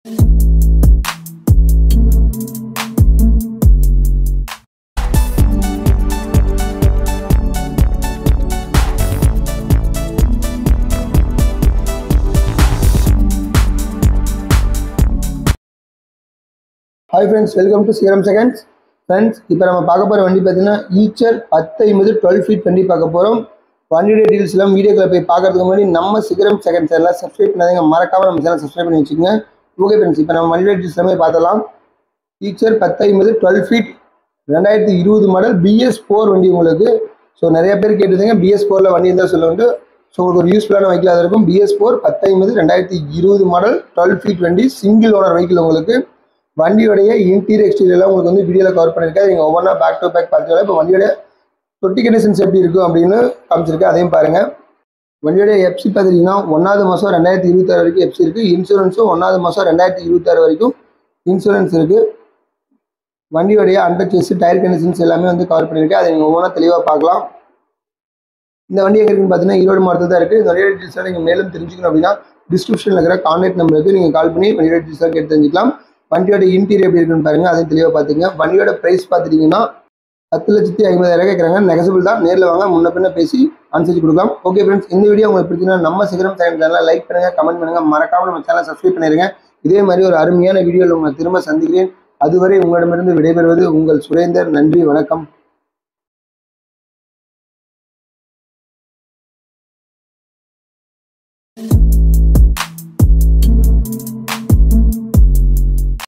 Hi friends, welcome to Serum Seconds. Friends, இப்போ நம்ம பார்க்க போகிற வண்டி பார்த்தீங்கன்னா ஈச்சர் 1050 12 ஃபீட் வண்டி பார்க்க போகிறோம். வண்டியோட டீல்ஸ் எல்லாம் வீடியோக்களை போய் பார்க்கறதுக்கு முன்னாடி நம்ம சிகரம் செகண்ட்ஸ் எல்லாம் சப்ஸ்கிரைப் பண்ணாதீங்க, மறக்காம நம்ம சேனல் சப்ஸ்கிரைப் பண்ணி வச்சுக்கோங்க. ஓகே ஃப்ரெண்ட்ஸ், இப்போ நம்ம வண்டியோட டீல்ஸ் எல்லாமே பார்த்தலாம். ஈச்சர் 1050 12 ஃபீட் 2020 மாடல் BS4 வண்டி உங்களுக்கு. ஸோ நிறைய பேர் கேட்டுருந்தீங்க BS4ல வண்டி இருந்தால் சொல்லுவாங்க. ஸோ உங்களுக்கு ஒரு யூஸ்ஃபுல்லான வெஹிக்கிள் அது இருக்கும். BS4 1050 2020 மாடல் 12 ஃபீட் வண்டி, சிங்கிள் ஓனர் வெஹிக்கிள் உங்களுக்கு. வண்டியோடைய இன்டீரியர் எக்ஸ்டீரியர்லாம் உங்களுக்கு வந்து வீடியோவில் கவர் பண்ணியிருக்கேன். நீங்கள் ஒவ்வொன்றா பேக் டு பேக் பார்த்துக்கலாம். இப்போ வண்டியோட தொட்டி கண்டிஷன்ஸ் எப்படி இருக்கும் அப்படின்னு காமிச்சிருக்கேன், அதையும் பாருங்கள். வண்டியோடைய எஃப்சி பார்த்துட்டிங்கன்னா 1வது மாதம் 2026 வரைக்கும் எஃப்சி இருக்குது. இன்சூரன்ஸும் 1வது மாதம் 2026 வரைக்கும் இன்சூரன்ஸ் இருக்குது. வண்டியோடைய அண்டர் செஸ் டயர் கண்டிஷன்ஸ் எல்லாமே வந்து கவர் பண்ணியிருக்கேன், அதை நீங்கள் ஒவ்வொன்றா தெளிவாக பார்க்கலாம். இந்த வண்டி எங்கே இருக்குன்னு பார்த்தீங்கன்னா ஈரோடு மாவட்டத்தில் தான் இருக்குது. இந்த வண்டியோட டீல்ஸாக நீங்கள் மேலும் தெரிஞ்சுக்கணும் அப்படின்னா டிஸ்கிரிப்ஷனில் இருக்கிற கான்டாக்ட் நம்பருக்கு நீங்கள் கால் பண்ணி வண்டியோட டீல்ஸாக கேட்டு தெரிஞ்சுக்கலாம். வண்டியோட இன்டீரியர் எப்படி இருக்குன்னு பாருங்க, அதையும் தெளிவாக பார்த்துங்க. வண்டியோட ப்ரைஸ் பார்த்துட்டிங்கன்னா 10,50,000 கேட்குறாங்க. நெகசபிள் தான், நேரில் வாங்க, முன்ன பின்ன பேசி அனுசரிச்சு கொடுக்கலாம். ஓகே ஃப்ரெண்ட்ஸ், இந்த வீடியோ உங்களுக்கு பிடிச்சிங்கன்னா நம்ம சிகரம் செகண்ட் சேனலை லைக் பண்ணுங்கள், கமெண்ட் பண்ணுங்கள், மறக்காமல் நம்ம சேனலை சப்ஸ்கிரைப் பண்ணிடுங்க. இதே மாதிரி ஒரு அருமையான வீடியோவில் உங்களை திரும்ப சந்திக்கிறேன். அதுவரை உங்களிடமிருந்து விடைபெறுவது உங்கள் சுரேந்தர். நன்றி, வணக்கம்.